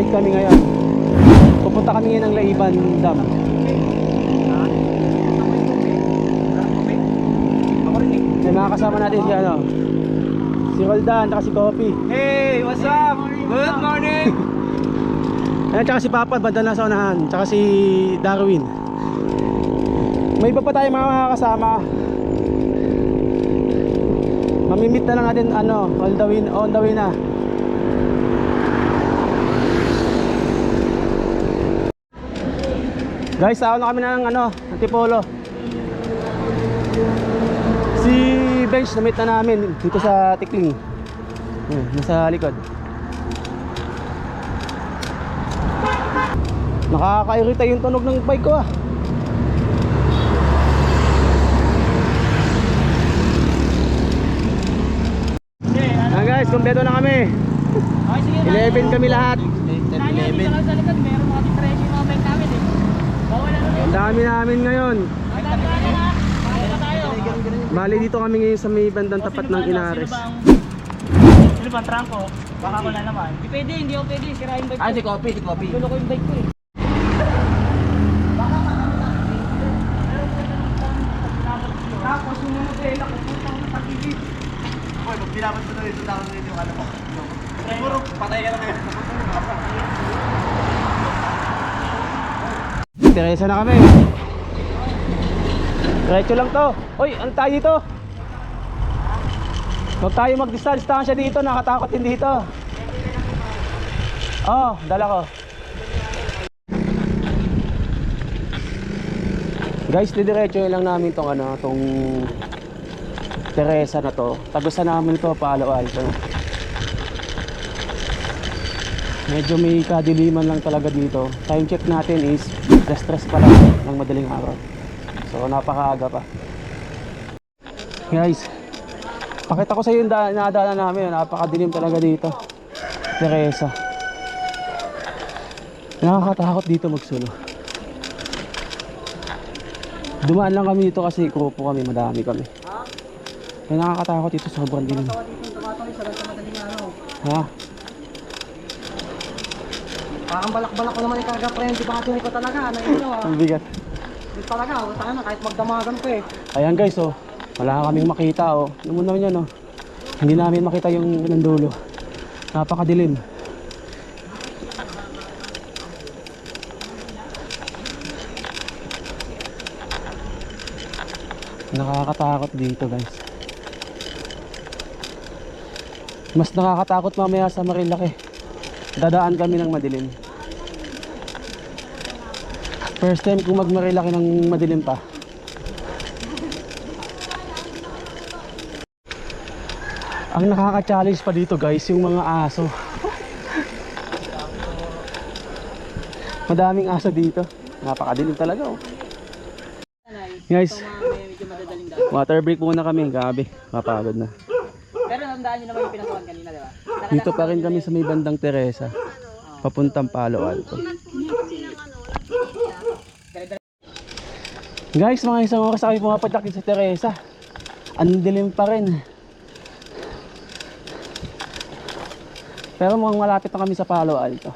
Naglalakad kami ngayon. Pupunta kami ngayon ng Laiban Dam. May mga kasama natin si ano, si Roldan, tsaka si Kopi. Hey, what's up? Good morning. Ayan, tsaka si Papa, banda na sa unahan. Tsaka si Darwin. May iba pa tayo mga kasama. Mamimit na lang natin ano, on the way na. Guys, saan na kami ng ano, Antipolo. Si Bench na-meet na namin dito sa Tikling. Nasa likod. Nakakairita yung tunog ng bike ko ah. Ayan guys, kumpleto na kami. 11 kami lahat. 11. Sa likod, meron mga depression yung mga bike namin eh. Bawal na Ang dami namin ngayon. Ang dami namin ha. Bawal na tayo. Bali dito kami ngayon sa may bandang tapat ng Inares. Sino bang trangko? Baka ko na naman. Hindi pwede, hindi ako pwede. Sirahin bike ko. Ah, si Kopi. Gulo ko yung bike ko eh. Tapos yung mga tela ko, puta ko na takigit. Boy, pag binabas mo na ito, takot na yung ano mo. Siguro, patay ka na ngayon. Teresa na kami. Diretso lang to. Hoy, ano tayo dito? Huwag tayo mag-distansya dito, nakatakot din dito. Oh, dala ko. Guys, didiretso lang namin tong ano, tong Teresa na to. Tagusan namin to, Palo Alto. Medyo may kadiliman lang talaga dito. Time check natin is stress pa lang ng madaling araw. So napakaaga pa. Guys, pakita ko sa iyo yung nadaanan namin. Napakadilim talaga dito. Teresa. Nakakatakot dito magsulo. Dumaan lang kami dito kasi grupo kami, madami kami. Kaya nakakatakot dito, sobrang dilim. Ha? Parang balak-balak ko naman yung karga friend. Di ba katuloy ko talaga? Ano yun ah? Ang bigat. Di talaga, wala na kahit magdamagan ko eh. Ayan guys, oh. Wala kaming makita, oh. Ano mo naman yan, oh. Hindi namin makita yung dulo. Napakadilim. Nakakatakot dito guys. Mas nakakatakot mamaya sa Marilaki. Dadaan kami ng madilim. First time kung mag-Marilaki ng madilim pa. Ang nakaka-challenge pa dito guys, yung mga aso. Madaming aso dito. Napakadilim talaga oh. Guys, water break muna kami. Gabi, mapagod na. Pero nandaan nyo naman yung pinasukan kanina, di ba? Dito pa rin kami sa may bandang Teresa, papuntang Palo Alto. Guys, mga isang oras kami pumapadyak sa Teresa. Ang dilim pa rin. Pero mukhang malapit na kami sa Palo Alto.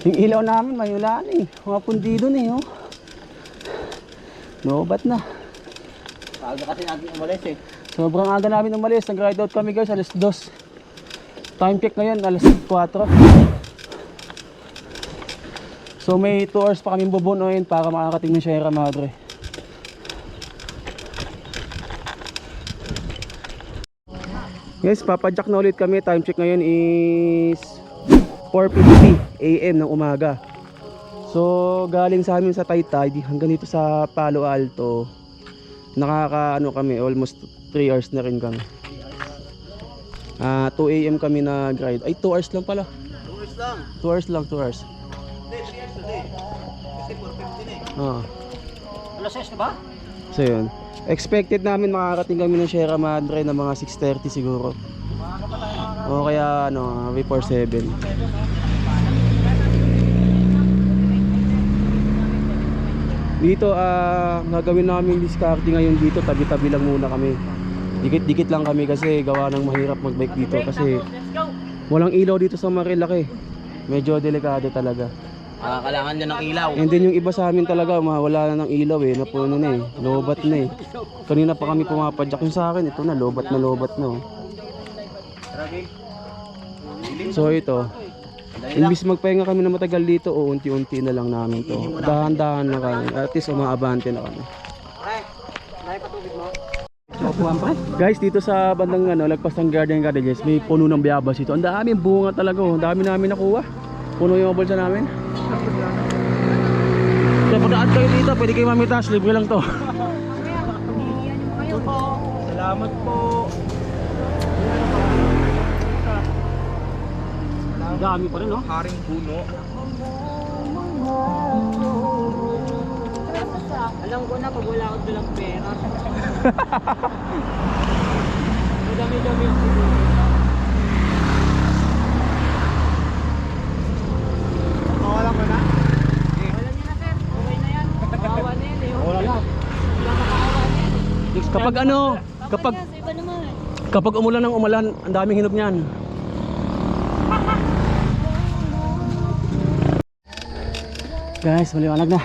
Yung ilaw namin may ulan eh. Mga pundido na eh oh. Nobat na. Aga kasi natin umalis eh. Sobrang aga namin umalis. Nag-ride out kami guys alas 2. Time check ngayon alas 4. So may 2 hours pa kaming bubunuin para makakating ng Sierra Madre. Guys, papadyak na ulit kami. Time check ngayon is 4:50 AM ng umaga. So galing sa amin sa Taytay hanggang dito sa Palo Alto. Nakaka-ano kami, almost 3 hours na rin kami. 2 AM kami nag-ride. Ay 2 hours lang pala. 2 hours lang. 2 hours lang, 2 hours. Hindi, 3 hours today. Kasi 4:50 na eh. Oo. Alas 6 na ba? So yun. Expected namin makakarating kami ng Sierra Madre na mga 6:30 siguro. O kaya ano, before 7. Dito gagawin namin discarte ngayon dito, tabi-tabi lang muna kami. Dikit-dikit lang kami kasi gawa ng mahirap magbike dito kasi Walang ilaw dito sa Marilaki. Medyo delikado talaga. Kailangan nyo ng ilaw. And then yung iba sa amin talaga, wala na ng ilaw eh. Napuno na eh. Lobat na eh. Kanina pa kami pumapadyak. Yung sa akin, ito na. Lobat na lobat na. Oh. So ito. Imbis magpahinga kami na matagal dito, o unti-unti na lang namin to. Dahan-dahan na kami. At least umaabante na kami. Guys, dito sa bandang lagpas ng Garden Cottages, may puno ng bayabas ito. Ang daming bunga talaga. Ang dami namin nakuha. Puno yung bulsa namin. So pagdaan kayo dito, pwede kayo mamitas. Libre lang to. Salamat po. Ang dami pa rin, no? Haring puno. Alam ko na pag wala akong dalang pera. Madami-dami yung siguro. Wala ko na. Wala niya na sir, okay na yan. Kawawa na yan eh. Wala na. Wala makakawa na yan. Kapag kapag Sa iba naman. kapag umulan ng umulan, ang daming hinog niyan. Guys, maliwanag na.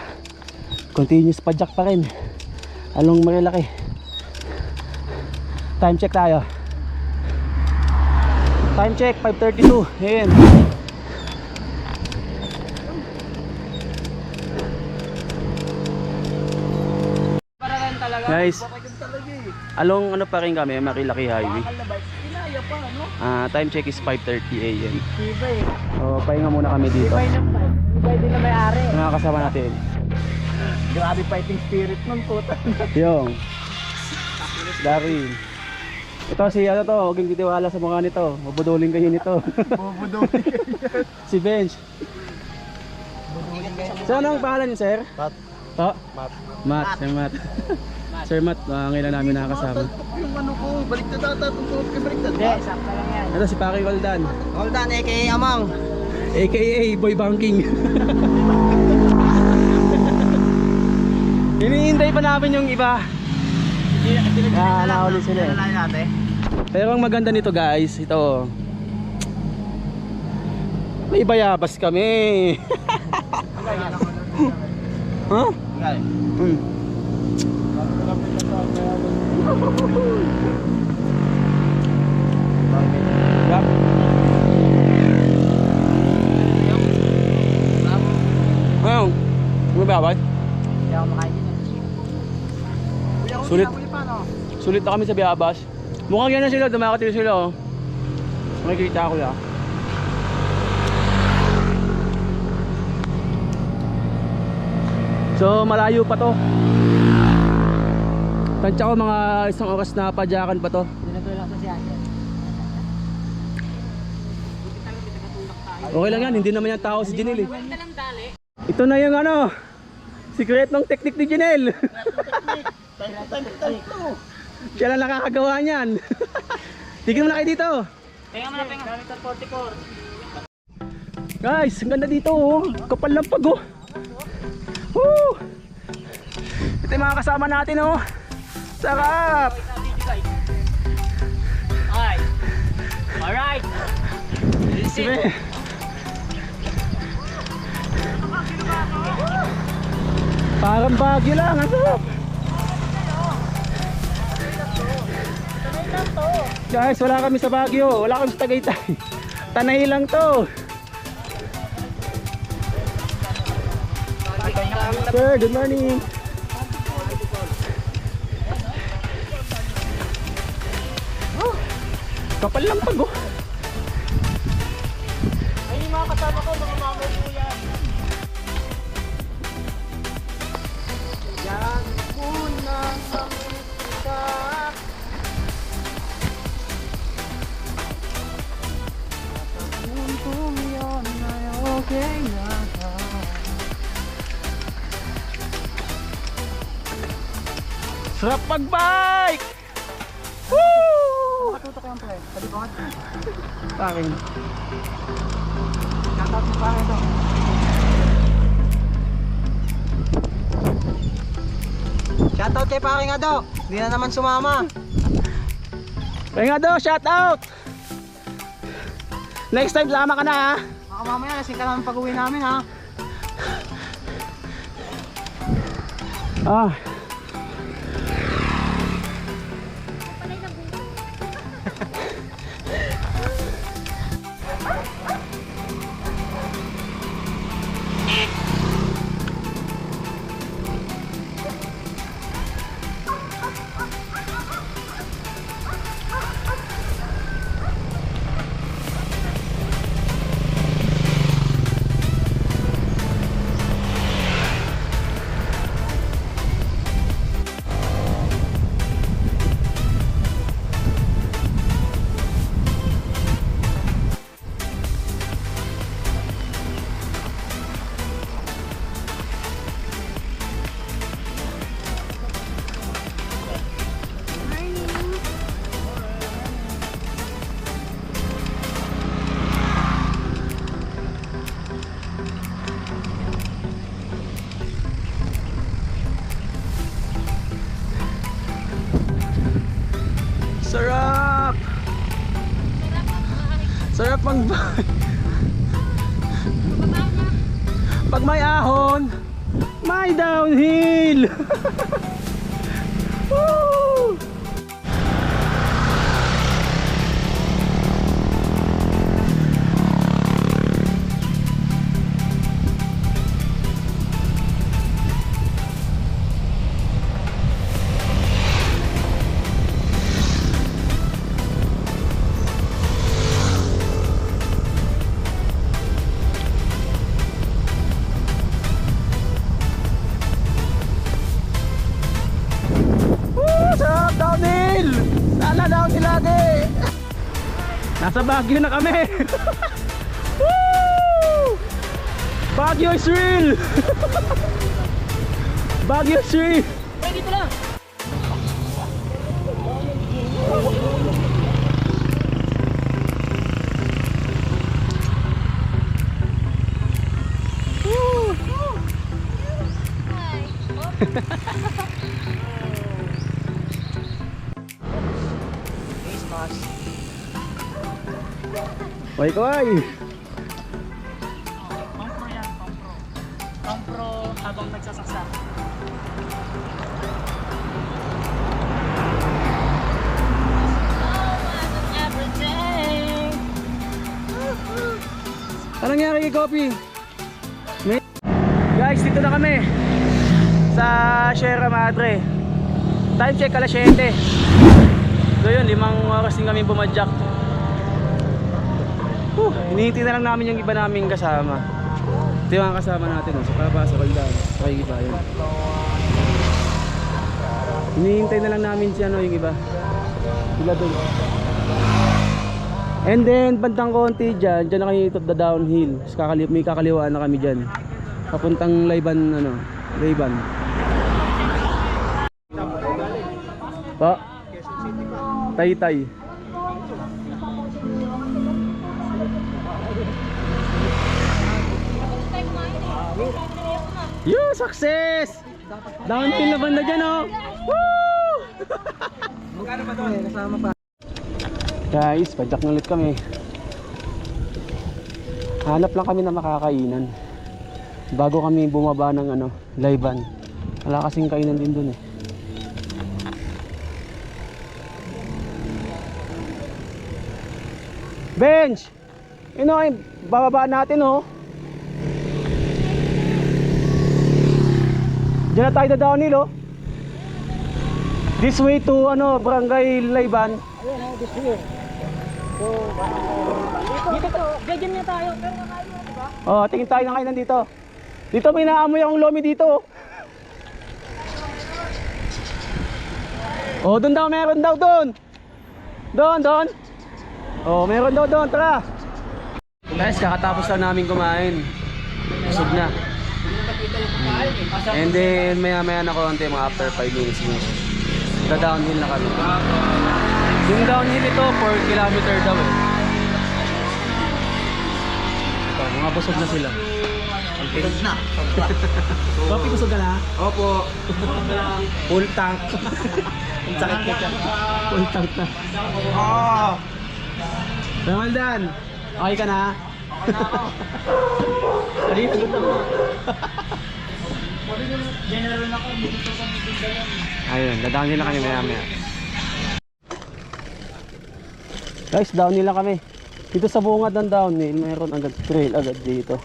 Continuous padjak pa rin. Along Marilaki. Time check tayo. Time check 5:32. Ayan. Para rin talaga. Guys, along pa rin kami, Marilaki Highway. Inaya pa, ano? Time check is 5:30 AM. Ibay. So, pahinga muna kami dito. Ibay na pa. Ibay din na may-ari. Mga kasama natin. Grabe fighting spirit nun po. Yung Darin. Ito si huwag kang titiwala sa mga nito. Mabudulin kayo nito. Bubudulin kayo. Si Bench. So ano ang pangalan niyo, sir? Pat. Oh? Mat. Matt. Sir Matt. Sir Matt, ngayon namin nakakasama. Yung ano ko, baliktad ata. Tungkol ka baliktad. Hindi, sakta lang yan. Ito si Paki Roldan. Hold on, aka Amang. AKA Boy Banking. Hinihintay pa namin yung iba. Nahuli sila eh. Nalala natin. Pero ang maganda nito guys, ito. May bayabas kami. Huh? Okay. Yep. Ngayon, may bayabas? Hindi ako makain din. Sulit. Sulit na kami sa bayabas. Mukhang yan na sila, dumakatil sila oh. Makikita ko lang. So malayo pa to. Tansya ko mga isang oras na padyakan pa to. Dinatulak sa siya. Okay lang yan, hindi naman yung tao si Janelle eh. Ganda lang dali. Ito na yung secret ng teknik ni Janelle. Siya lang nakakagawa niyan. Tignan mo na kayo dito. Penga mo na, penga. Gamit ang 44. Guys, ang ganda dito oh. Kapal ng pag oh. Woo! Ito yung mga kasama natin oh. Sarap! Alright. Alright. Sige. Parang Baguio lang, ang sarap. Guys, wala kami sa Baguio, wala kami sa Tagaytay. Tanay lang to. Sir, good morning. Oh, kapal lang pag oh. Ay, yung mga kasama ko, mga mama ko yan. Yan muna ang isa. Sa mundong yun ay okay na. Sarap pag-bike! Woo! Matutok lang pre, palibot. Akin. Shoutout mo pa ito. Shoutout kay pare nga daw. Hindi na naman sumama. Kaya nga daw, shout out! Next time sama ka na ha. Baka mamaya lasing ka namin pag-uwi namin ha. Ah. Sarap! Sarap pag pag may ahon, may downhill! Woo! Sarap downhill! Sana downhill lagi! Nasa Baguio na kami! Woo! Baguio is real! Baguio is real! Ay, dito lang. Christmas. Oy, kaway! Pampro yan, pampro. Pampro habang nagsasaksak. Anong nangyari kay Coffee? Guys, dito na kami sa Sierra Madre. Time check alas 7. So yun, 5 oras din kami bumadyak. Hinihintay na lang namin yung iba naming kasama. Ito yung mga kasama natin, sa Kaba, sa Baldan, sa iba yun. Hinihintay na lang namin si yung iba. Sila doon. And then, bandang konti dyan na kayo ito the downhill. May kakaliwaan na kami dyan. Papuntang Layban, Layban. Pa? Taytay. Yo, success! Downhill na banda dyan, oh! Woo! Magkano ba doon? Kasama pa. Guys, padyak na ulit kami. Hanap lang kami na makakainan bago kami bumaba ng Layban. Wala kasing kainan din dun eh. Bench! Bababa natin oh. Diyan na tayo na downhill oh. This way to Barangay Layban. Ayun ha, this way. So, dito to, ganyan na tayo. Pero nakayo, diba? Oh, tingin tayo ng kainan dito. Dito may naamoy akong lomi dito. Oh, doon daw, meron daw doon. Doon. Oh, meron daw doon, tara. Guys, kakatapos lang namin kumain. Busog na. And then maya na konti, mga after 5 minutes mo. Da-downhill na kami. Yung downhill ito, 4 kilometer daw eh. Ito, mga busog na sila. Pagod na. Papi, busog ka na? Opo. Full tank. Ang sakit ka. Full tank na. Ah. Ramaldan, Okay ka na? Okay na ako. Dito mo. General na ako, dito sa Mindanao. Ayun, dadaan nila kami maya maya. Guys, down nila kami. Dito sa bungad ng downhill, mayroon agad trail agad dito.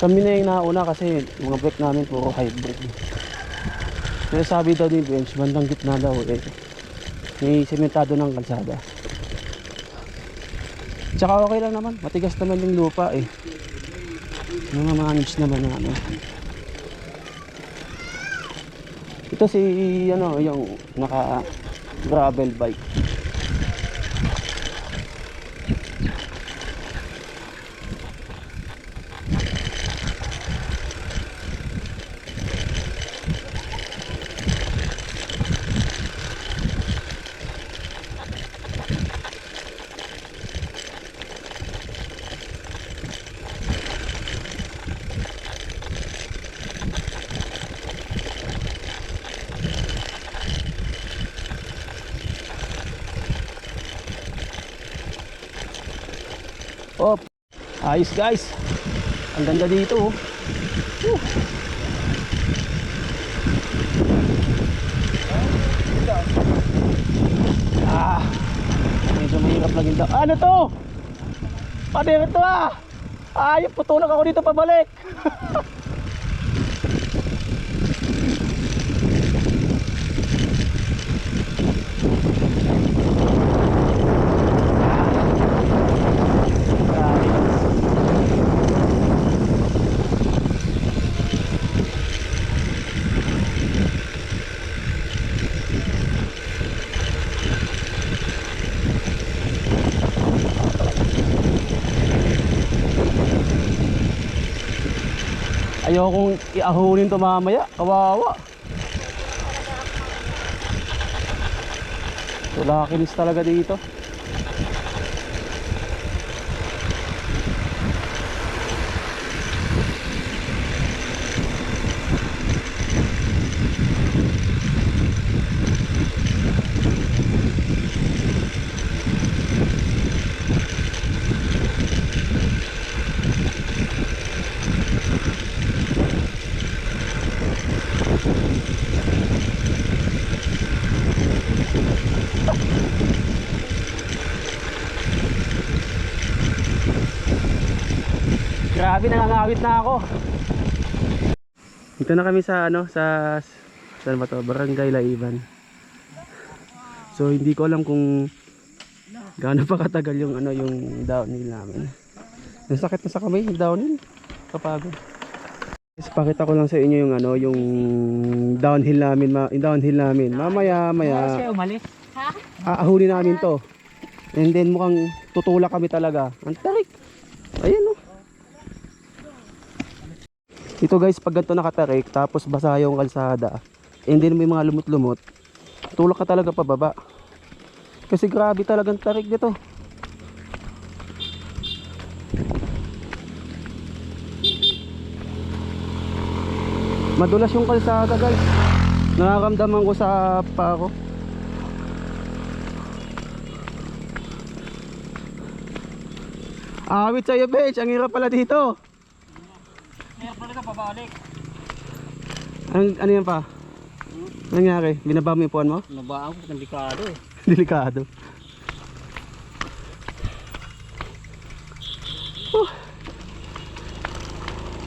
Kami na yung nauna kasi mga brake namin puro hybrid. Kaya sabi daw ni Bench, bandang gitna daw eh. May sementado ng kalsada. Tsaka okay lang naman, matigas naman yung lupa eh. Mga manage naman na ano. Ito si ano, yung naka gravel bike. Oh, ayos guys. Ang ganda dito oh. Ah, medyo mahirap lang yung ano to? Pader ito ah. Ayop, putulak ako dito pabalik. Ayokong iahunin to mamaya, kawawa. Tulakinis talaga dito. Grabe, nangangawit na ako. Dito na kami sa ano, sa saan ba to? Barangay Laiban. So hindi ko alam kung gaano pa katagal yung ano, yung downhill namin. Nasakit na sa kamay yung downhill. Kapagod. Guys, pakita ko lang sa inyo yung ano, yung downhill namin, yung downhill namin. Mamaya Kasi umalis. aahunin namin to. And then mukhang tutulak kami talaga. Ang tarik. Ayan oh. Ito guys, pag ganito nakatarik, tapos basa yung kalsada, and then may mga lumot-lumot, tulak ka talaga pababa. Kasi grabe talagang tarik dito. Madulas yung kalsada guys. Nararamdaman ko sa paa ko. Awit sa'yo, Bench. Ang hirap pala dito. Meron pala ka pabalik. Ano yan pa? Anong nangyari? Binaba mo yung puwan mo? Nabaan ko, delikado eh. Delikado.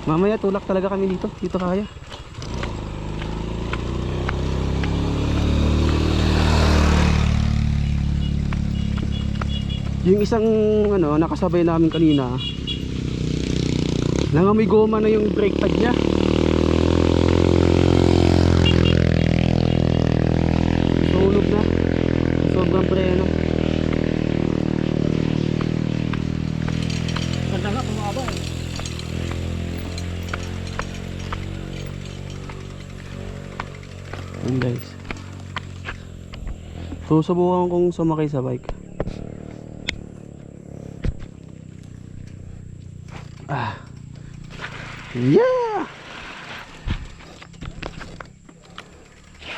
Mamaya tulak talaga kami dito. Dito kaya. Yung isang ano, nakasabay namin kanina, nangamoy goma na yung brake pad niya. Sunog na. Sobrang preno. Ganda nga, pumaba eh. Ayan guys. Susubukan kong sumakay sa bike. Ah. Yeah!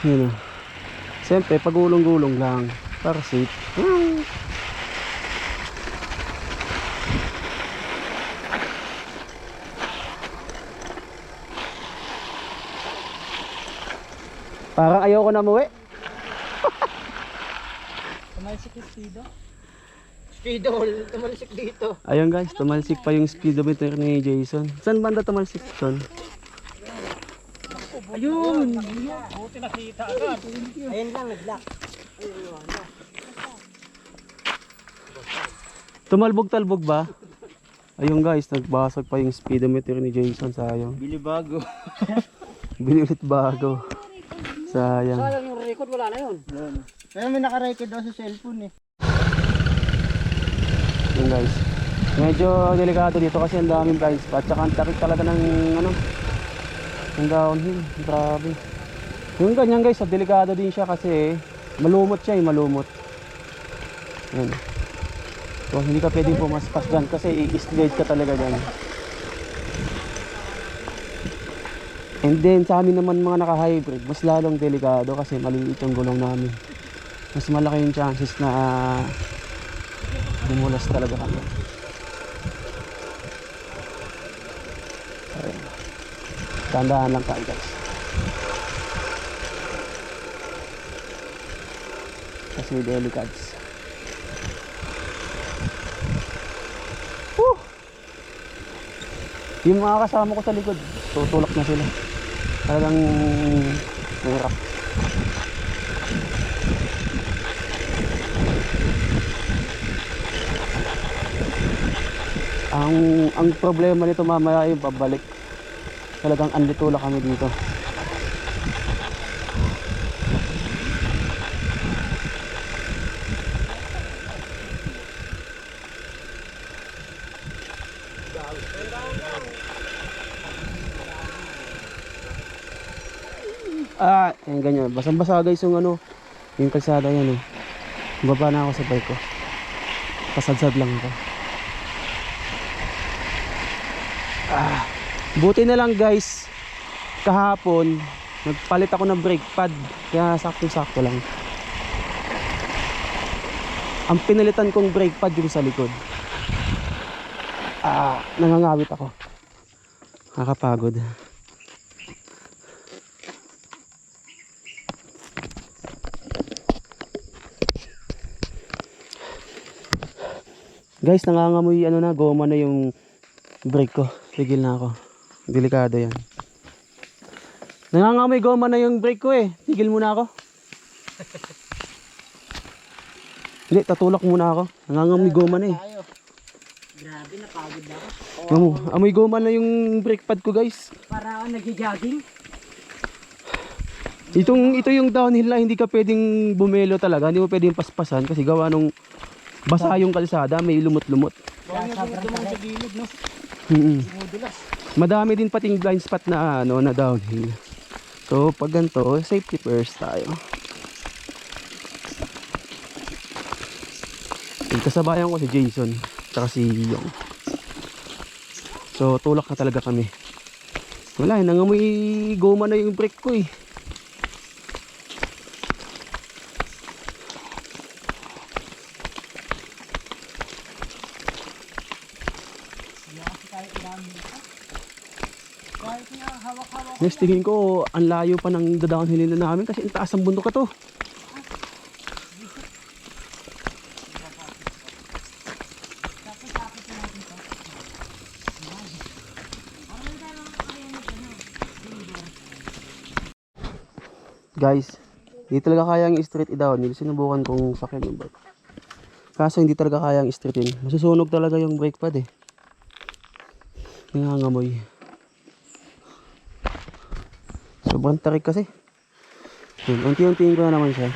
Yun o. Siyempre, pagulong-gulong lang. Para safe. Parang ayoko na umuwi. Tumalsik yung speedo. Speedo, tumalsik dito. Ayun guys, tumalsik pa yung speedometer ni Jason. Saan banda tumalsik, Son? Ayun! Buti nakita agad. Ayun lang, nag-lock. Tumalbog-talbog ba? Ayun guys, nagbasag pa yung speedometer ni Jason. Sayang. Bili bago. Bili ulit bago. Sayang. Sayang yung record, wala na yun. Pero may naka-record daw sa cellphone eh. Yun guys. Medyo delikado dito kasi ang daming blind spot. Tsaka ang takik talaga ng ano, ng downhill. Grabe. Yung ganyan guys, delikado din siya kasi malumot siya malumot. Yan. So hindi ka pwedeng pumaspas dyan kasi i-slide ka talaga dyan. And then sa amin naman mga naka-hybrid, mas lalong delikado kasi maliit yung gulong namin. Mas malaki yung chances na bumulas talaga kami. Ayun. Tandaan lang tayo guys. Kasi delicates. Woo! Yung mga kasama ko sa likod, tutulak na sila. Talagang mahirap. Ang problema nito mamaya yung pabalik. Talagang anditula kami dito. Yan ganyan. Basang-basa guys yung ano, yung kalsada yan eh. Baba na ako sa bike ko. Pasadsad lang ako. Buti na lang guys, kahapon nagpalit ako ng brake pad, kaya sakto-sakto lang. Ang pinalitan kong brake pad yung sa likod. Nangangawit ako. Nakakapagod. Guys, nangangamoy ano na, goma na yung brake ko. Tigil na ako. Delikado yan. Nangangamoy goma na yung brake ko eh. Tigil muna ako. Hindi, tatulak muna ako. Nangangamoy goma na eh. Grabe, napagod na ako. Amoy goma na yung brake pad ko guys. Para ako nag-jogging. Ito yung downhill na hindi ka pwedeng bumelo talaga. Hindi mo pwedeng paspasan kasi gawa nung basa yung kalsada, may lumot-lumot. Kaya sobrang Sa gilid, no? Mudulas. Madami din pating blind spot na ano na downhill. So pag ganito, safety first tayo. Kasabayan ko si Jason tsaka si Yong. So tulak na talaga kami. Wala, nangamoy goma na yung brake ko eh. Yes, tingin ko ang layo pa ng downhill na namin kasi ang taas ang bundok ka to. Guys, hindi talaga kayang i-straight downhill. Sinubukan kong sakyan yung bike. Kaso hindi talaga kayang i-straightin. Masusunog talaga yung brake pad eh. Nangangamoy. Sobrang tarik kasi. Unti-untiin ko na naman siya.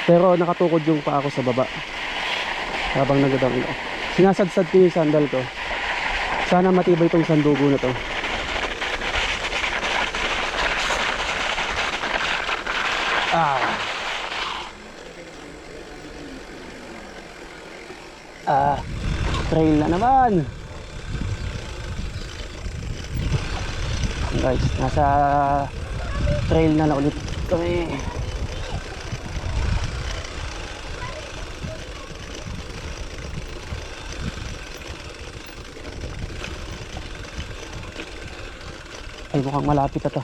Pero nakatukod yung paa ko sa baba. Habang nagdadang ako. Sinasadsad ko yung sandal ko. Sana matibay itong sandugo na to. Trail na naman. Guys, nasa trail na ulit kami. Ay, mukhang malapit na to.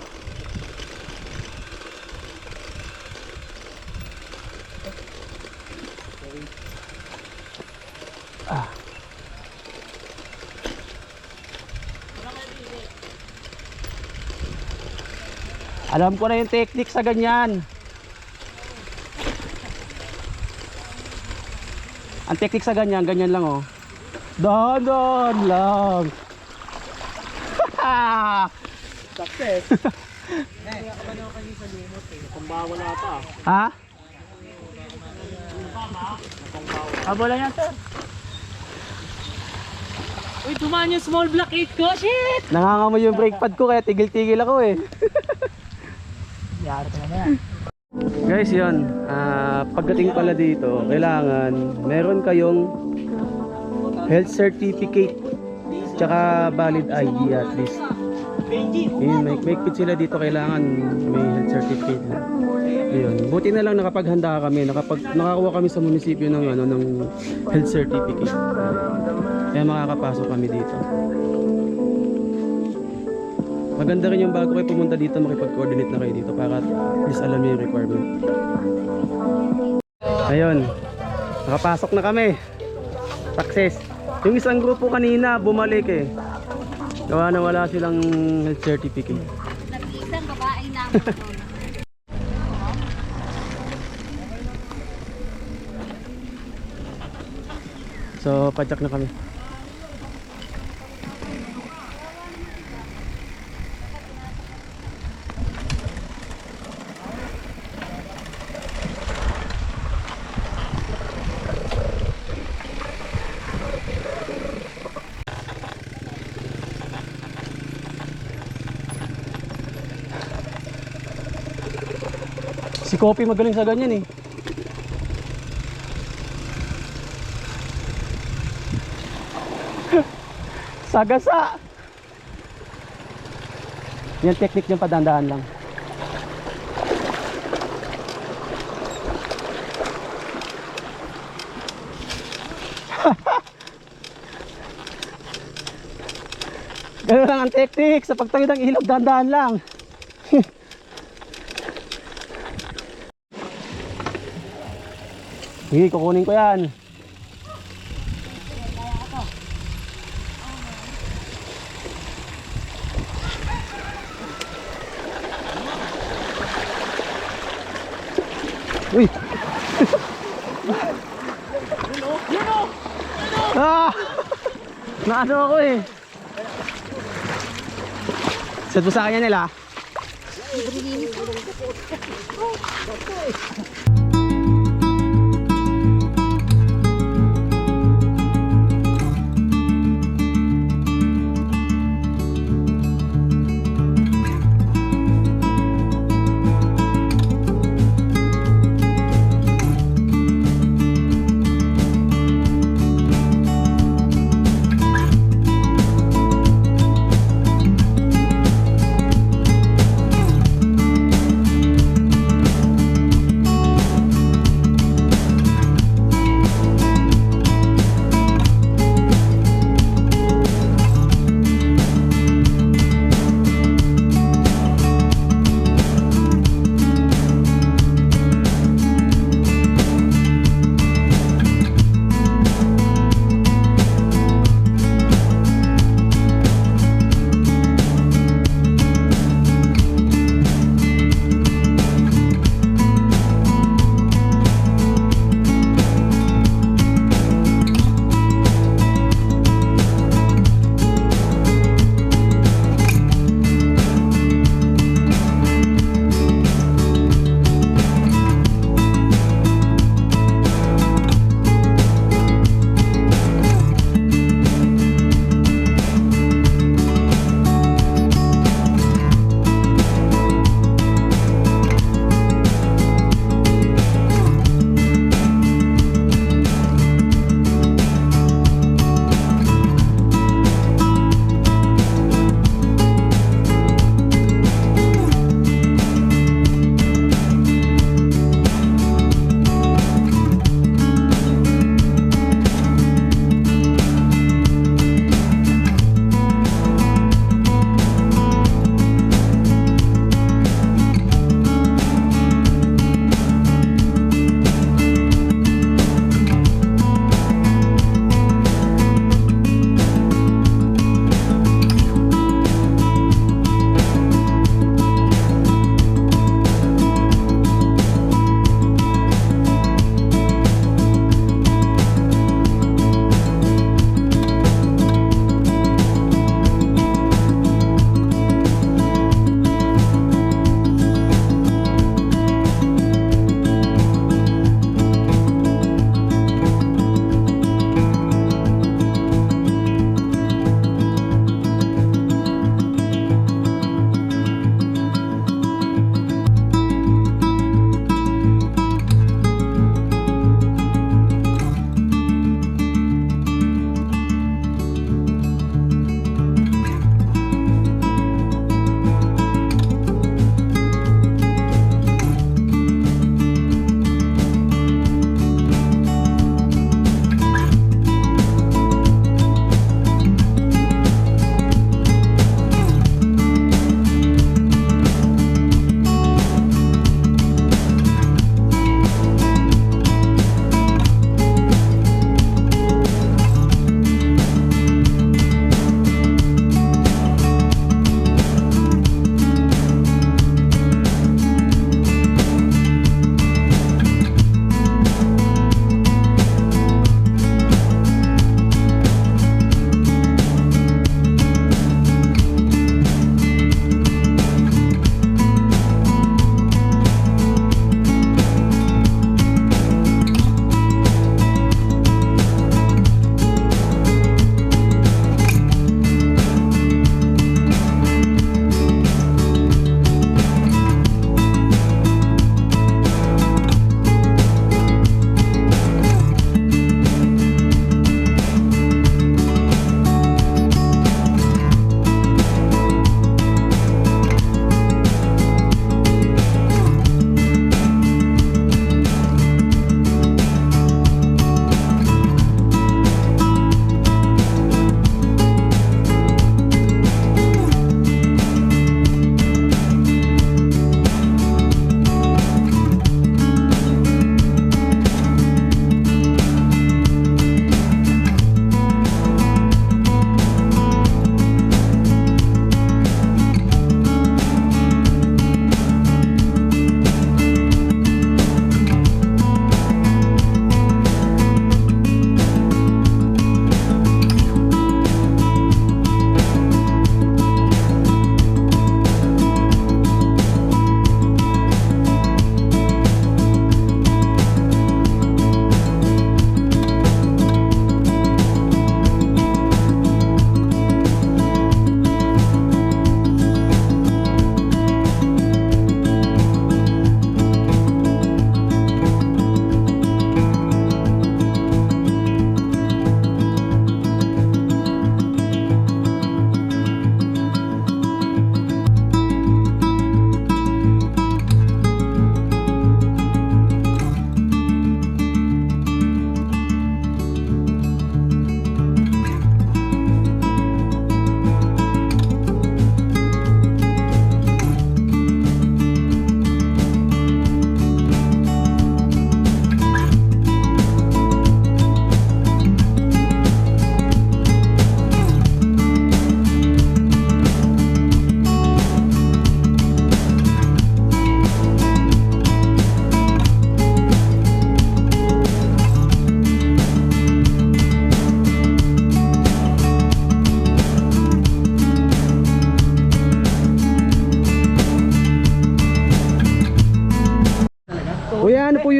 Alam ko na yung technique sa ganyan. Ang technique sa ganyan, ganyan lang oh. Dahan-dahan lang. Success. Kaya ka ba naman kasi sa limot eh. Kung bawala pa. Ha? Abola yan, sir. Uy, tumaan yung small block 8 ko. Shit! Nangangamoy yung brake pad ko kaya tigil-tigil ako eh. Yara ka naman. Guys, yun. Pagdating pala dito, kailangan meron kayong health certificate tsaka valid ID at least. Yun, may fit sila dito, kailangan may health certificate na. Ayun. Buti na lang nakapaghanda kami, nakakuha kami sa munisipyo ng ng health certificate. Kaya makakapasok kami dito. Maganda rin yung bago kayo pumunta dito, makipag-coordinate na kayo dito para at least alam niyo yung requirement. Ayun. Nakapasok na kami. Success. Yung isang grupo kanina bumalik eh. Gawa na wala silang health certificate. Nag-iisang babae namin doon. So, padyak na kami. Si Kopi magaling sa ganyan eh. Sagasa. Yan technique niya, padandaan lang. Ganun lang ang technique. Sa pagtawid ng ilog, dandaan lang. Sige, kukunin ko yan. Uy! Ah! Naano ako eh. Set mo sa kanya nila.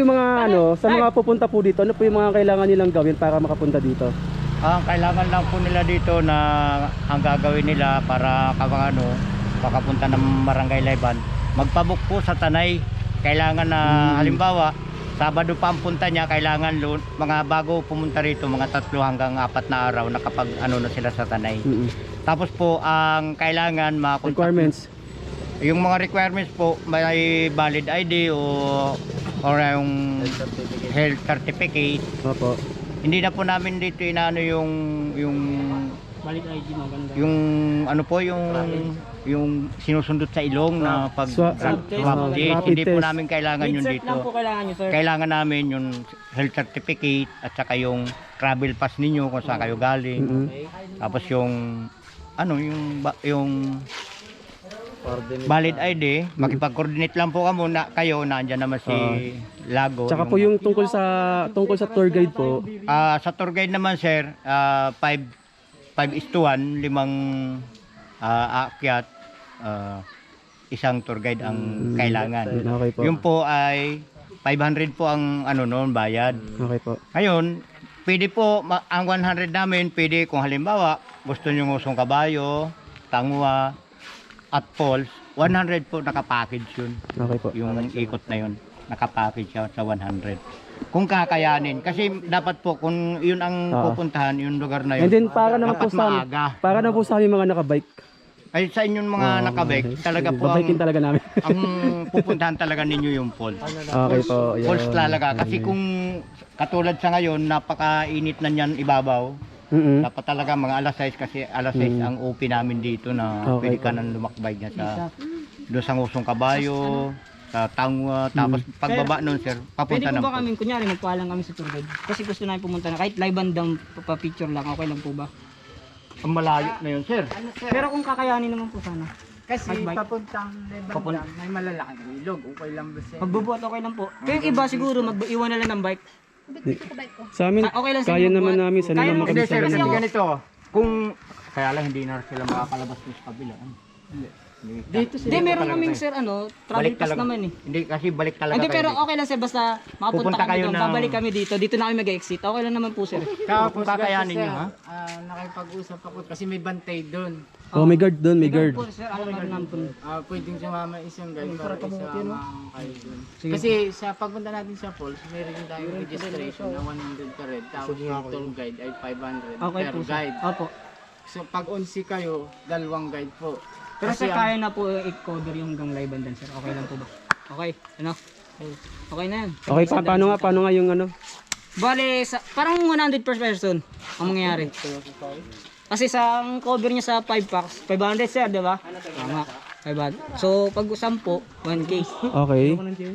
yung mga ano, sa mga pupunta po dito, ano po yung mga kailangan nilang gawin para makapunta dito? Ang kailangan lang po nila dito na ang gagawin nila para ano, makapunta ng Barangay Layban, magpabook po sa Tanay. Kailangan na halimbawa, Sabado pa ang punta niya, kailangan mga bago pumunta rito, mga 3 hanggang 4 na araw nakapag ano na sila sa Tanay. Tapos po ang kailangan Requirements. yung mga requirements po, may valid ID o yung health certificate. Opo. Hindi na po namin dito inaano yung Valid ID maganda. yung ano po yung sinusundot sa ilong na pag Swab swab test. hindi po namin kailangan yun Insert lang po dito. kailangan nyo, sir. Kailangan namin yung health certificate at saka yung travel pass ninyo kung saan kayo galing. Tapos yung ano yung valid ID, makipag-coordinate lang po kayo, nandiyan naman si Lago. Tsaka po yung tungkol sa tour guide po. Sa tour guide naman sir, 5:1, 5 aakyat, isang tour guide ang kailangan. Okay po. Yung po ay 500 po ang ano noon bayad. Okay po. Ngayon, pwede po ang 100 namin, pwede kung halimbawa gusto niyo ngusong kabayo, tangwa at falls, 100 po nakapackage yun. Okay po. Yung ikot na yun, nakapackage siya sa 100. Kung kakayanin, kasi dapat po kung yun ang pupuntahan, yung lugar na yun. And then para naman po dapat sa maaga. para naman po sa aming mga nakabike. Ay sa inyong mga nakabike, talaga po Babikin talaga namin. ang pupuntahan talaga ninyo yung falls. Okay po. Yun. Falls talaga kasi kung katulad sa ngayon, napakainit na niyan ibabaw. Dapat talaga mga alas 6 kasi alas 6 ang OP namin dito na Okay pwede ka nang lumakbay niya sa doon sa ngusong kabayo, sa tangwa, tapos pagbaba nun sir, Pwede papunta po ng ba kami, kunyari magpaalam kami sa tour guide? Kasi gusto namin pumunta na, kahit live bandang pa-picture lang, okay lang po ba? ang malayo na yun sir. Pero kung kakayanin naman po sana. Kasi Magbike. papuntang Lebandang, may malalaking ilog. Okay lang ba siya? Pagbubuhat okay lang po. Kaya yung iba siguro, iwan na lang ng bike. Sa amin, Okay lang sa kaya inyo naman magbuhat. namin. Sana Kaya naman naman kami Hindi sa sir, kasi ganun. ganito, kung kaya lang hindi na sila makakalabas doon sa kabila. Dito Hindi, meron kaming sir, travel Balik pass talaga. naman eh. Hindi kasi balik talaga Hindi, pero kayo. okay lang sir, basta mapunta Pupunta kami kayo doon, ng- babalik kami dito na kami mag-exit. Okay lang naman po sir. Kung kakayanin nyo ha. Nakipag-usap ako kasi may bantay doon. Oh, may guard doon, may guard. Po, sir, alam naman po. Pwedeng sumama isang guide para isama kayo doon. Kasi sa pagpunta natin sa falls, meron din tayong registration na 100 per head. Tapos yung tour guide ay 500 Okay per po sir. guide. Opo. So pag onsi kayo, 2 guide po. Pero Kasi sir, kaya na po i-cover yung hanggang live bandan sir. Okay lang po ba? Okay, ano? Okay na yan. Okay, paano nga yung ano? Bale, parang 100 per person ang mangyayari. Kasi sa ang cover niya sa 5 packs, 500 sir, di ba? Tama. 500. So, pag 10, 1K. Okay.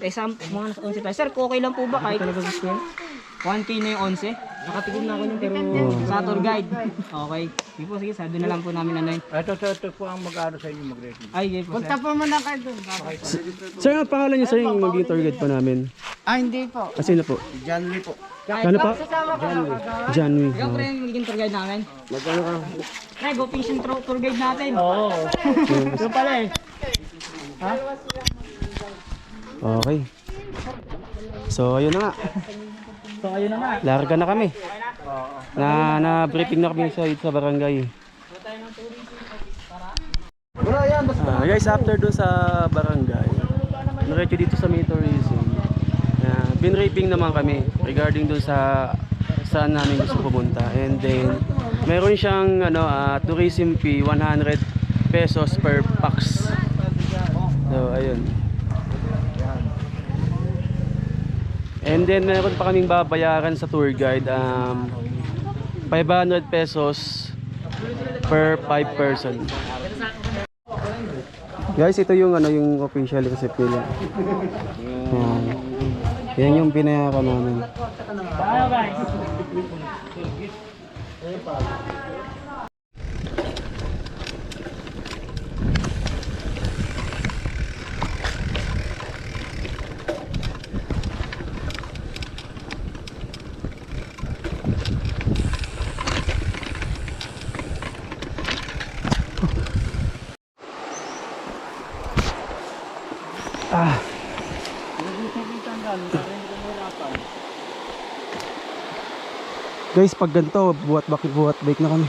Eh, mga nasa 11 tayo. Sir, okay lang po ba kahit 1K na yung 11? Nakatigil na ako niyan pero sa tour guide. Okay. Sige po, sige. Sabi na lang po namin ano yun. Ito po ang mag-ano sa inyo mag-rating. Ay, sige po sir. punta po muna kayo doon. Sir, ang pangalan niyo sir yung maging tour guide pa namin. Hindi po. Sino po? John Lee po. Ano pa? Janwy. Ikaw pre yung magiging tour guide namin. Magkano ka? Pre, go fishing tour guide natin. Oo. Yung pala eh. Okay. So, ayun na nga. So, ayun na nga. Larga na kami. Na-briefing na kami sa barangay. Guys, after dun sa barangay, diretso dito sa may tourism. Binraping naman kami regarding dun sa saan namin gusto pumunta. And then, meron siyang tourism fee 100 pesos per pax. So, ayun. And then meron pa kaming babayaran sa tour guide 500 pesos per 5 person. Guys, ito yung yung official receipt nila. Yan yung binayaran namin. Guys, pag ganito, buhat bike na kami.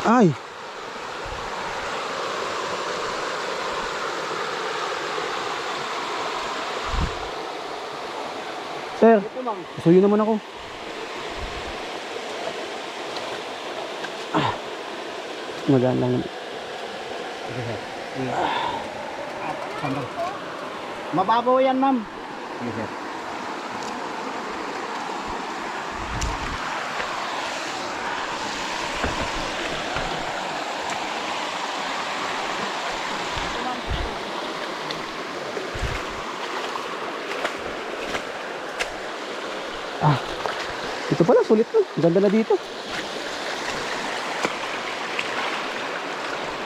Ay! Sir, suyo naman ako. Magaan lang naman. Mababaw yan, ma'am. Yes, sir. Ito pala, sulit na. Ganda na dito.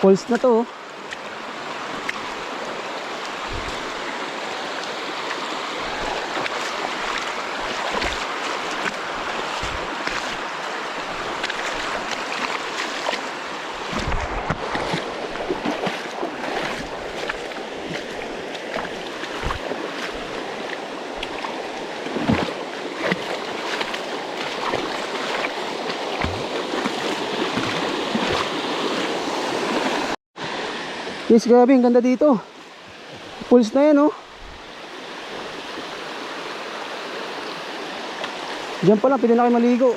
Falls na to, oh. Guys, grabe, ang ganda dito. Falls na yan, oh. Diyan pa lang, pwede na kayo maligo.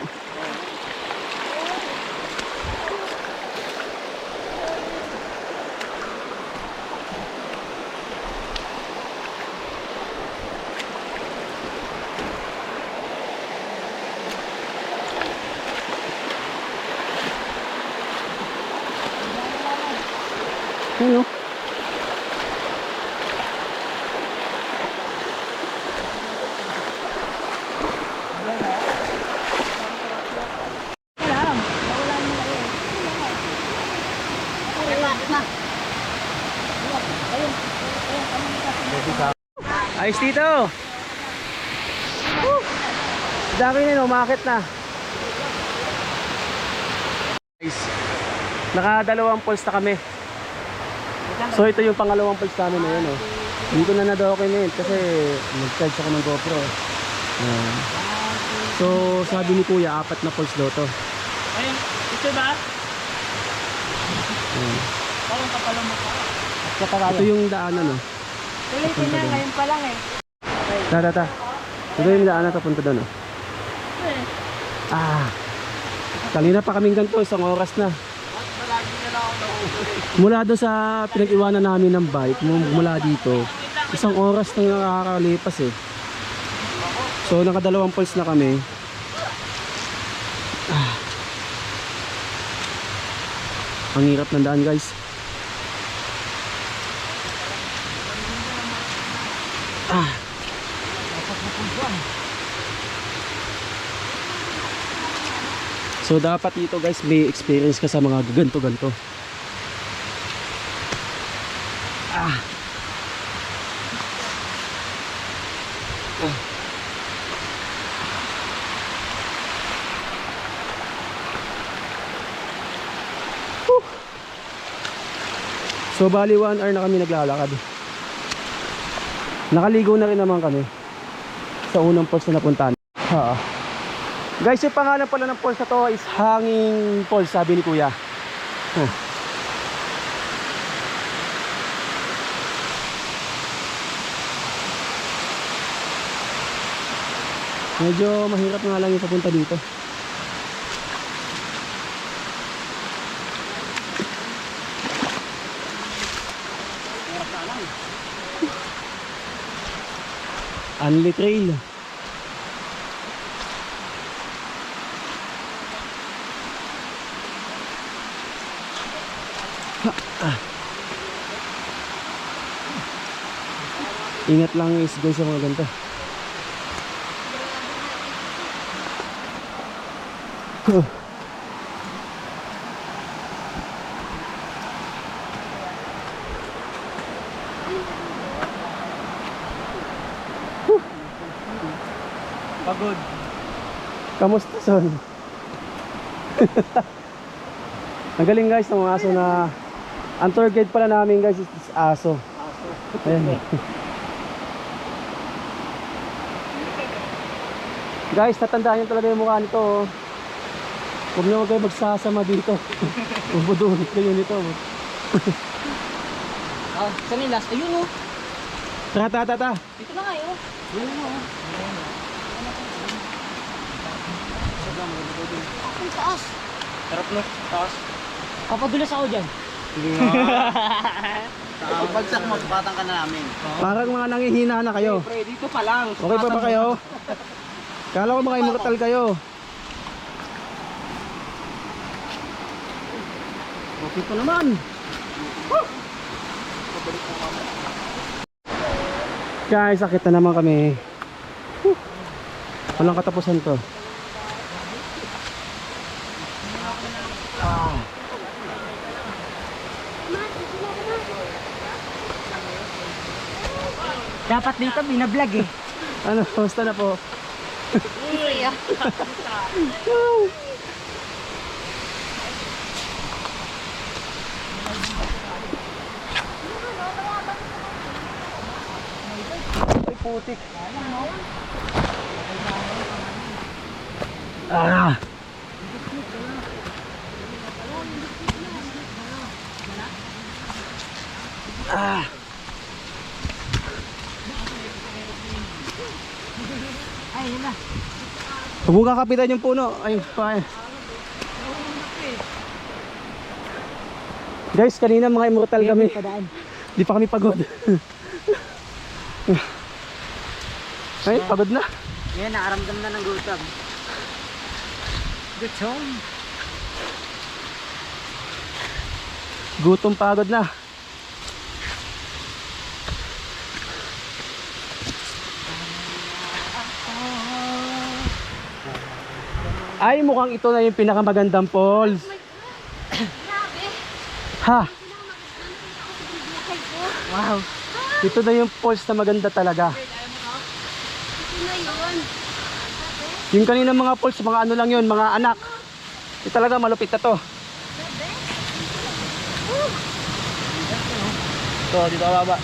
Ayun, oh. Ayos dito. Dami na, umakit na. Guys, nakadalawang falls na kami. So ito yung pangalawang falls namin na yun, oh. Hindi ko na na-document kasi nag-charge ako ng GoPro. So sabi ni Kuya, 4 na falls daw to. Ayun, ito ba? Parang kapalong mo pa. Ito yung daanan, oh. Tulitin niya, ngayon pa lang eh. Ta. Ito yung daanan papunta doon, oh. Kanina pa kaming ganito, 1 oras na. Mula doon sa pinag-iwanan namin ng bike, mula dito, 1 oras nang nakakalipas eh. So nakadalawang falls na kami. Ang hirap ng daan, guys. So dapat dito, guys, may experience ka sa mga ganto-ganto. So bali 1 hour na kami naglalakad. Nakaligo na rin naman kami sa unang falls na napuntahan. Guys, yung pangalan pala ng falls na to is Hanging Falls, sabi ni Kuya. Medyo mahirap nga lang yung papunta dito. Unli Trail. Ingat lang guys sa mga ganito. Pagod. Kamusta, son? Ang galing, guys, ng mga aso na Ang tour guide pala namin guys is aso. Ayan. Guys, tatandaan nyo talaga yung mukha nito. Oh. Huwag na kayo magsasama dito. Bubudunit kayo nito. Ah, saan yung last? Ayun oh. Tata. Dito na kayo. Ayun oh. Ang taas. Sarap no? Taas. Papadulas ako dyan. Pag bagsak mo, batang ka na namin. Parang mga nangihina na kayo. Pre, dito pa lang. Okay pa ba kayo? Kala ko mga immortal kayo. Okay pa naman. Guys, sakit na naman kami. Walang katapusan to. Dapat dito binablog eh. Ano, basta na po. Ay, putik. Ah. Ah. Ay, yun na. Huwag mong kakapitan yung puno. Ay, pa. Guys, kanina mga immortal kami. Di pa kami pagod. Ay, pagod na. Yan, nakaramdam na ng gutom. Gutom. Gutom, pagod na. Ay, mukhang ito na yung pinakamagandang falls. Ha? Wow. Ito na yung falls na maganda talaga. Yung kanina mga falls, mga ano lang yun, mga anak. Ito talaga malupit na to. Ito, dito baba.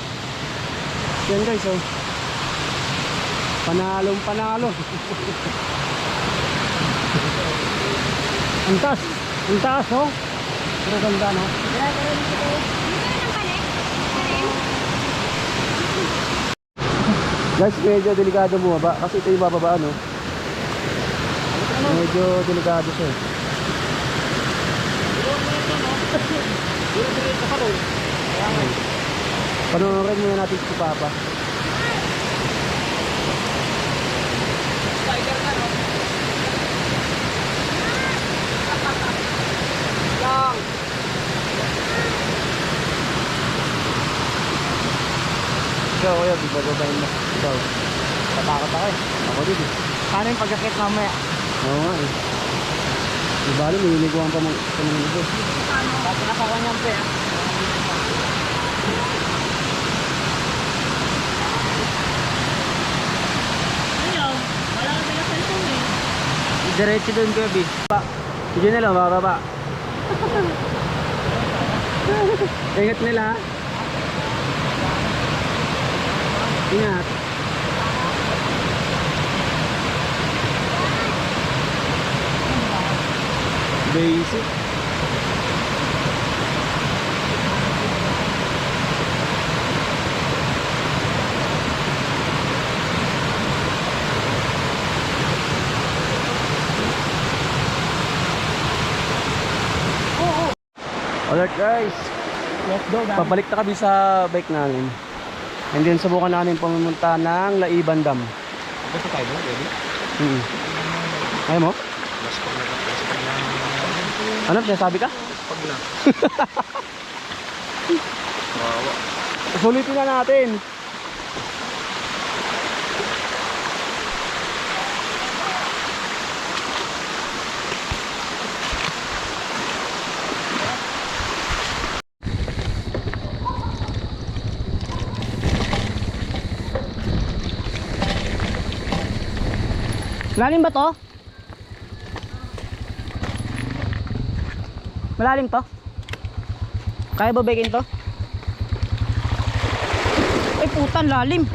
Yan guys, oh. Panalong panalo. Ang taas, oh. Pero ganda, no? Guys, medyo delikado bumaba kasi ito yung bababa, no? Medyo delikado siya. Panoorin muna natin si Papa. Ikaw, kuya, di ba babayin mo? Ikaw. Tatakot ako eh. Ako din, eh. Paano yung pagkakit mamaya? Oo nga, eh. Di ba, may iniguan pa mga ito. Tapos nakakuha niyang pre ah. Diretso doon ko, Bi. Sige na lang, bababa. Ingat nila, ha? Ingat. Basic. Alright guys, Let's go, guys. pabalik na kami sa bike namin. And then subukan namin pumunta ng Laiban Dam. Gusto tayo ba? Ready? Ayaw mo? Ano? Sinasabi ka? Pag na. Wawa. Sulitin na natin. Malalim ba to? Malalim to? Kaya ba bakin to? Ay putan, lalim.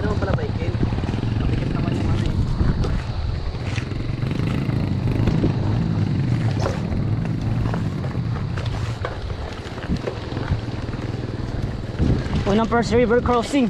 Meron pala baikin. Kapikit naman yung ano eh. Unang first river crossing.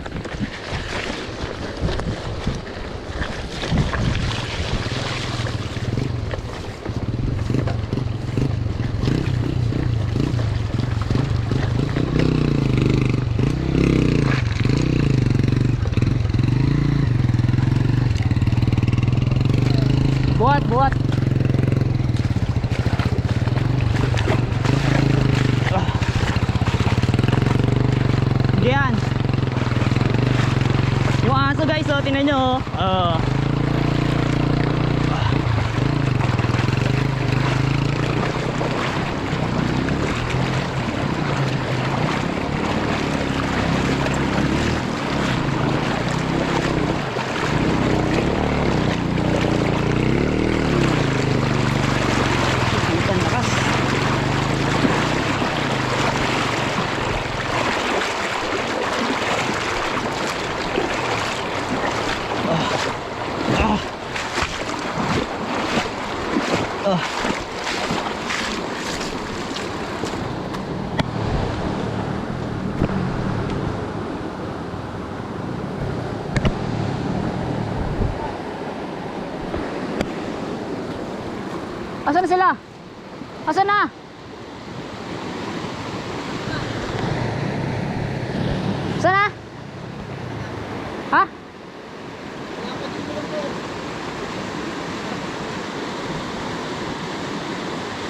Buat, buat. Diyan. Yung aso guys, oh, tingnan nyo. Oh. Putan lakas. Asan na sila? Asan na? Asan na? Ha?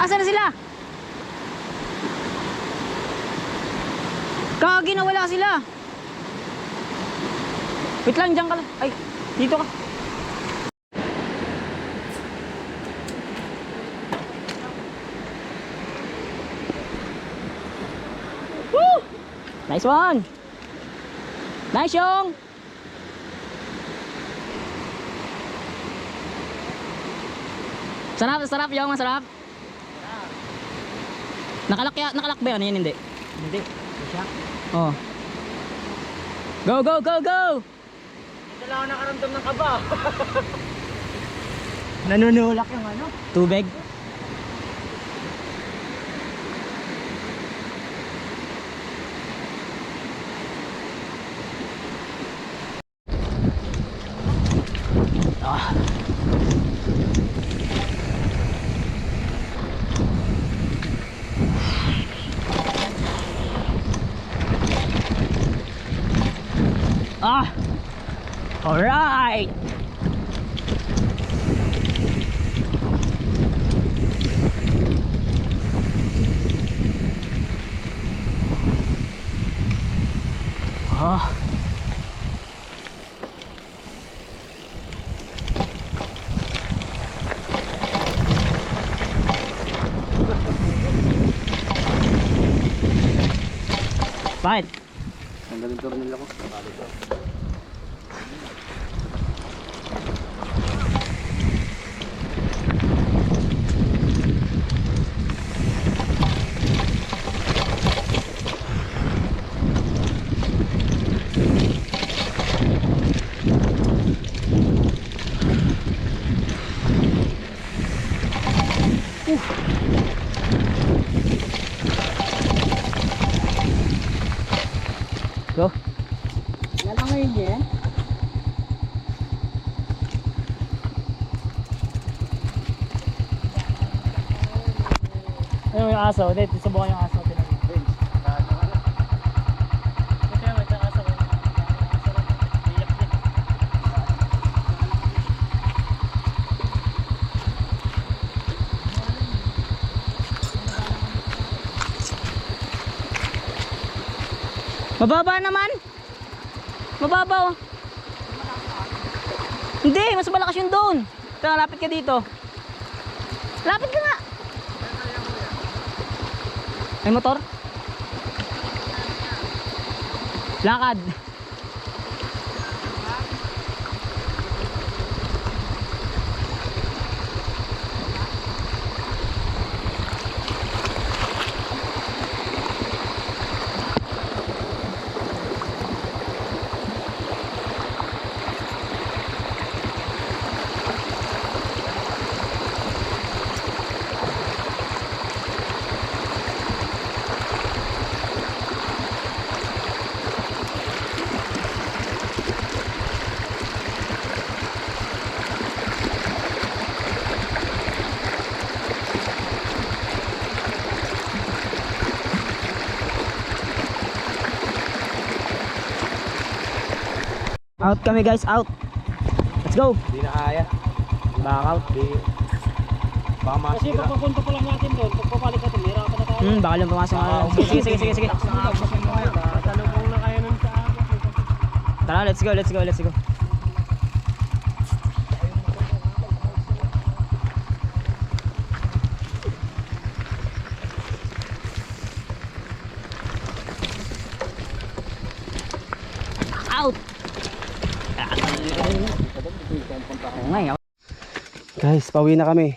Asan na sila? Kagi na wala sila. Wait lang, dyan ka lang. Ay, dito ka. Woo! Nice one. Nice yung. Sarap, sarap yung, masarap. Nakalak ba yan? Yan hindi. Hindi. Siya. Oh. Go, go, go, go. Hindi lang ako nakaramdam ng kaba. Nanunulak yung ano. Tubig. Ah. Ah. All right. Ah. Bakit? Tanggalin tornil ako. Go. Lalangayin niya yan. Ano yung aso? Dito, subukan yung aso. Mababa naman. Mababaw. Hindi, mas malakas yung doon. Tara, lapit ka dito. Lapit ka nga. May motor? Lakad. Out kami guys, out. Let's go. Hindi na kaya. Back out. Baka masira. papunta pa lang natin doon. Pag pabalik natin, meron pa na tayo. Baka lang pumasok nga. Sige. Talubong na kayo nun sa agos. Tara, let's go. Out. Guys, pauwi na kami.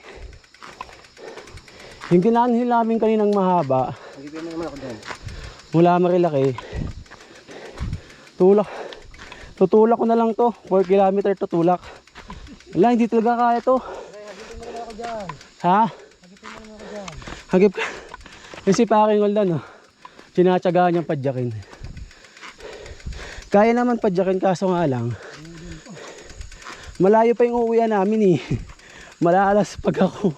Yung kinanhil namin kaninang mahaba, mula Marilaki, tutulak ko na lang to. 4 kilometer tutulak. Wala, hindi talaga kaya to. Ha? Hagip ka. Yung si Paking Roldan, sinatsagaan niyang padyakin. Kaya naman padyakin, kaso nga lang malayo pa yung uuwian namin eh. Malalas pag ako.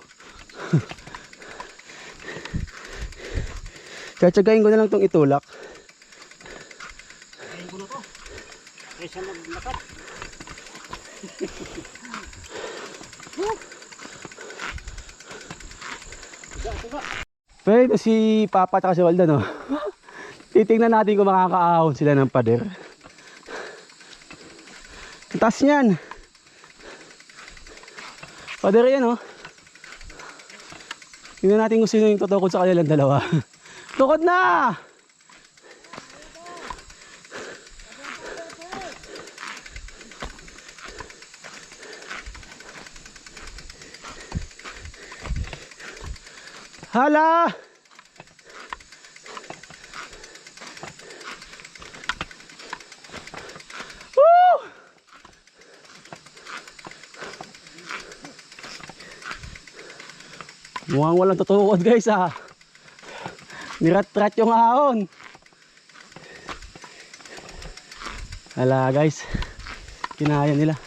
Tsatsagain ko na lang tong itulak. Pero ito si Papa at si Walda, no? Titingnan natin kung makakaahon sila ng pader. Ang taas niyan. Pader yan, oh. Tingnan natin kung sino yung tutukod sa kanilang dalawa. Tukod na! Hala! Woo! Mukhang walang tutukod guys ah. Nirat-rat yung ahon. Hala guys, kinaya nila.